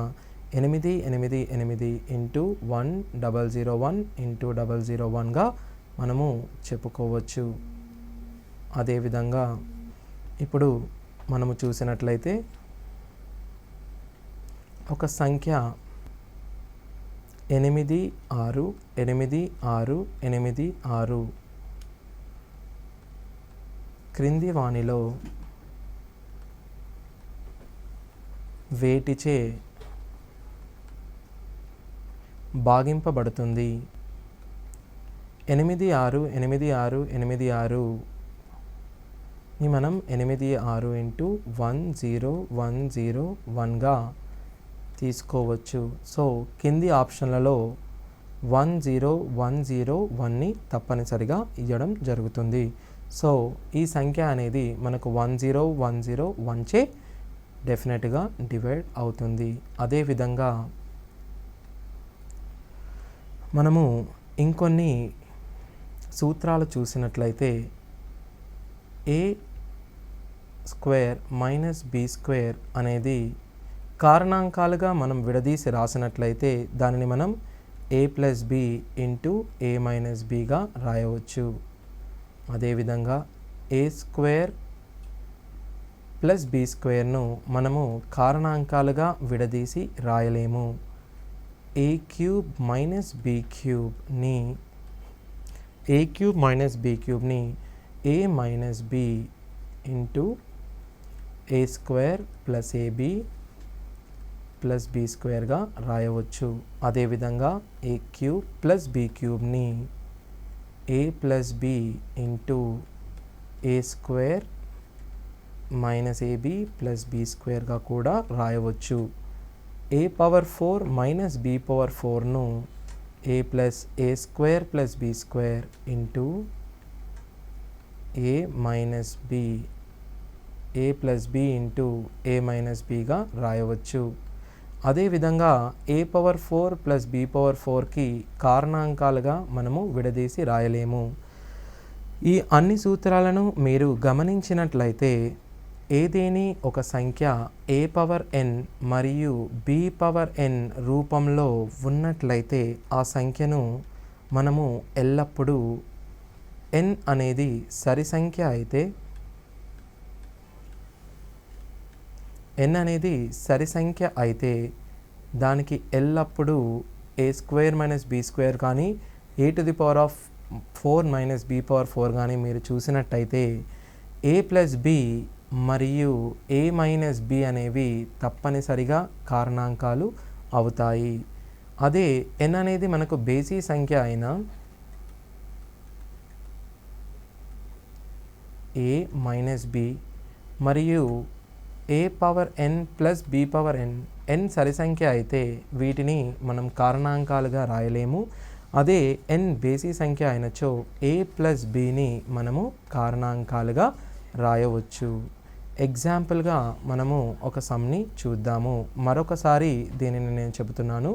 888 ఇంటూ 1001 ఇంటూ 001గా మనము చెప్పుకోవచ్చు. అదేవిధంగా ఇప్పుడు మనము చూసినట్లయితే ఒక సంఖ్య 868686 క్రింది వానిలో వేటిచే భాగింపబడుతుంది. 868686 ని మనం 86 ఇంటూ 10101గా తీసుకోవచ్చు. సో కింది ఆప్షన్లలో 10101ని తప్పనిసరిగా ఇవ్వడం జరుగుతుంది. సో ఈ సంఖ్య అనేది మనకు 10101చే డెఫినెట్గా డివైడ్ అవుతుంది. అదేవిధంగా మనము ఇంకొన్ని సూత్రాలు చూసినట్లయితే A square minus B square అనేది కారణాంకాలుగా మనం విడదీసి రాసినట్లయితే దానిని మనం A plus B into A minus బిగా రాయవచ్చు. అదేవిధంగా ఏ స్క్వేర్ ప్లస్ బి స్క్వేర్ను మనము కారణాంకాలుగా విడదీసి రాయలేము. ఏ క్యూబ్ మైనస్ బి క్యూబ్ని A minus B into A square plus AB plus B స్క్వేర్గా రాయవచ్చు. అదేవిధంగా ఏ క్యూబ్ ప్లస్ బి క్యూబ్ని A plus B into A square minus AB plus B స్క్వేర్గా కూడా రాయవచ్చు. ఏ పవర్ 4 మైనస్ బి పవర్ 4ను A plus A square plus B square into A minus B A plus B into A minus బిగా రాయవచ్చు. అదేవిధంగా A power 4 plus B power 4కి కారణాంకాలుగా మనము విడదీసి రాయలేము. ఈ అన్ని సూత్రాలను మీరు గమనించినట్లయితే ఏదేని ఒక సంఖ్య ఏ పవర్ ఎన్ మరియు బి పవర్ ఎన్ రూపంలో ఉన్నట్లయితే ఆ సంఖ్యను మనము ఎల్లప్పుడూ ఎన్ అనేది సరి సంఖ్య అయితే దానికి ఎల్లప్పుడూ A square minus B square కానీ A to the power of 4 minus B power 4 కానీ మీరు చూసినట్టయితే ఏ ప్లస్ బి మరియు ఏ మైనస్ బి అనేవి తప్పనిసరిగా కారణాంకాలు అవుతాయి. అదే ఎన్ అనేది మనకు బేసి సంఖ్య అయిన ఏ మైనస్ బి మరియు ఏ పవర్ ఎన్ ప్లస్ బి పవర్ ఎన్ ఎన్ సరి సంఖ్య అయితే వీటిని మనం కారణాంకాలుగా రాయలేము. అదే ఎన్ బేసి సంఖ్య అయినచో ఏ ప్లస్ బిని మనము కారణాంకాలుగా రాయవచ్చు. ఎగ్జాంపుల్గా మనము ఒక సమ్ని చూద్దాము. మరొకసారి దీనిని నేను చెబుతున్నాను.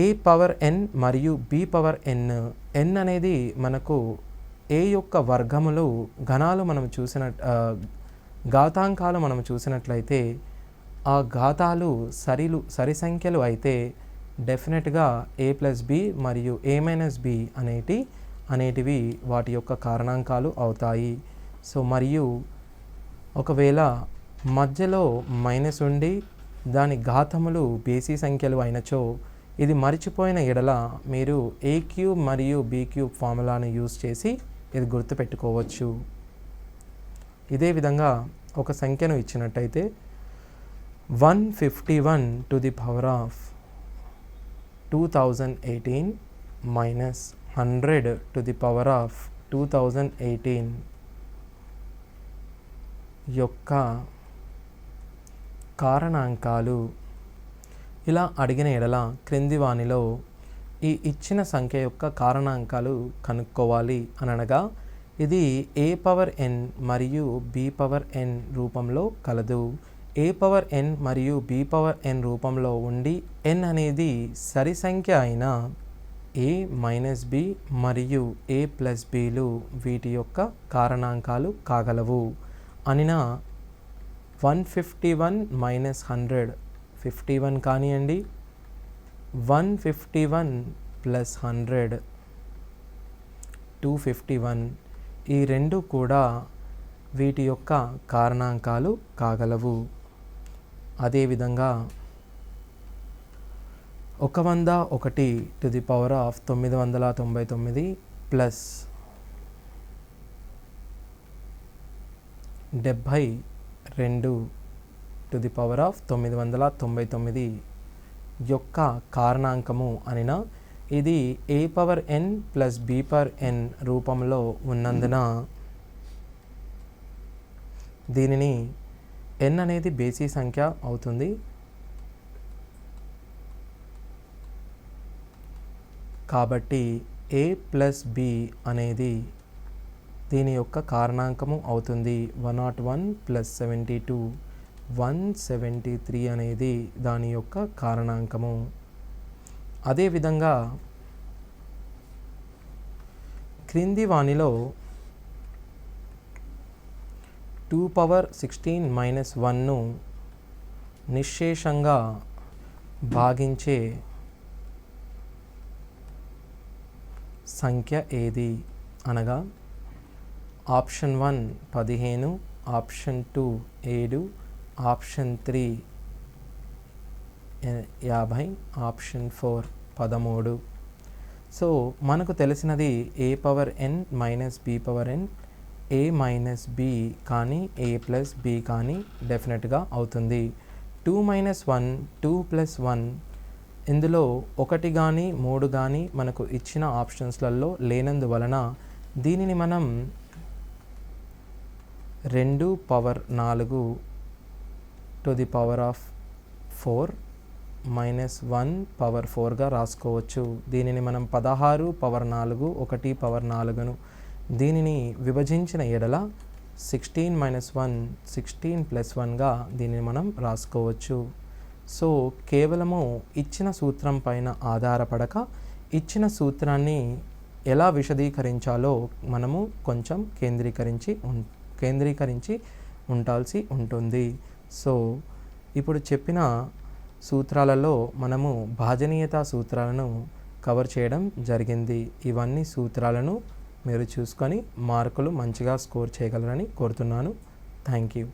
ఏ పవర్ ఎన్ మరియు బి పవర్ ఎన్ ఎన్ అనేది మనకు ఏ యొక్క వర్గములు ఘనాలు మనం ఘాతాంకాలు మనం చూసినట్లయితే ఆ ఘాతాలు సరి సంఖ్యలు అయితే డెఫినెట్గా ఏ ప్లస్ బి మరియు ఏ మైనస్ బి అనేటివి వాటి యొక్క కారణాంకాలు అవుతాయి. సో మరియు ఒకవేళ మధ్యలో మైనస్ ఉండి దాని ఘాతములు బేసి సంఖ్యలు అయినచో ఇది మరిచిపోయిన ఎడల మీరు ఏ క్యూబ్ మరియు బి క్యూబ్ ఫార్ములాను యూజ్ చేసి ఇది గుర్తుపెట్టుకోవచ్చు. ఇదే విధంగా ఒక సంఖ్యను ఇచ్చినట్టయితే 151 to the power of 2018 minus 100 to the power of 2018 యొక్క కారణాంకాలు ఇలా అడిగిన ఎడల క్రింది వానిలో ఈ ఇచ్చిన సంఖ్య యొక్క కారణాంకాలు కనుక్కోవాలి అనగా ఇది ఏ పవర్ ఎన్ మరియు బి పవర్ ఎన్ రూపంలో కలదు. ఏ పవర్ ఎన్ మరియు బి పవర్ ఎన్ రూపంలో ఉండి ఎన్ అనేది సరి సంఖ్య అయిన ఏ మైనస్ బి మరియు ఏ ప్లస్ బిలు వీటి యొక్క కారణాంకాలు కాగలవు అనిన 151 మైనస్ 100 51 కానివ్వండి, 151 ప్లస్ 100 251 ఈ రెండు కూడా వీటి యొక్క కారణాంకాలు కాగలవు. అదేవిధంగా 101 to the power of 999 plus 72 to the power of 999 యొక్క కారణాంకము అనిన ఇది ఏ పవర్ ఎన్ ప్లస్ బి పవర్ ఎన్ రూపంలో ఉన్నందున దీనిని ఎన్ అనేది బేసి సంఖ్య అవుతుంది. కాబట్టి ఏ ప్లస్ బి అనేది దీని యొక్క కారణాంకము అవుతుంది. 101 ప్లస్ 72 173 అనేది దాని యొక్క కారణాంకము. అదేవిధంగా క్రింది వానిలో 2 పవర్ 16 మైనస్ 1ను నిశ్శేషంగా భాగించే సంఖ్య ఏది అనగా option 1 15, option 2 7, option 3 50, option 4 13. So మనకు తెలిసినది ఏ పవర్ ఎన్ మైనస్ బి పవర్ ఎన్ ఏ మైనస్ బి కానీ ఏ ప్లస్ బి కానీ డెఫినెట్గా అవుతుంది. 2 మైనస్ 1 2 ప్లస్ 1 ఇందులో 1 కానీ 3 కానీ మనకు ఇచ్చిన ఆప్షన్స్లలో లేనందువలన దీనిని మనం 2 power 4 to the power of 4 minus 1 power 4గా రాసుకోవచ్చు. దీనిని మనం 16 పవర్ 4 1 పవర్ 4ను దీనిని విభజించిన ఎడల 16 మైనస్ 1 16 ప్లస్ 1గా దీనిని మనం రాసుకోవచ్చు. సో కేవలము ఇచ్చిన సూత్రం పైన ఆధారపడక ఇచ్చిన సూత్రాన్ని ఎలా విశదీకరించాలో మనము కొంచెం కేంద్రీకరించి ఉండాల్సి ఉంటుంది. సో ఇప్పుడు చెప్పిన సూత్రాలలో మనము భాజనీయత సూత్రాలను కవర్ చేయడం జరిగింది. ఇవన్నీ సూత్రాలను మీరు చూసుకొని మార్కులు మంచిగా స్కోర్ చేయగలరని కోరుతున్నాను. Thank you.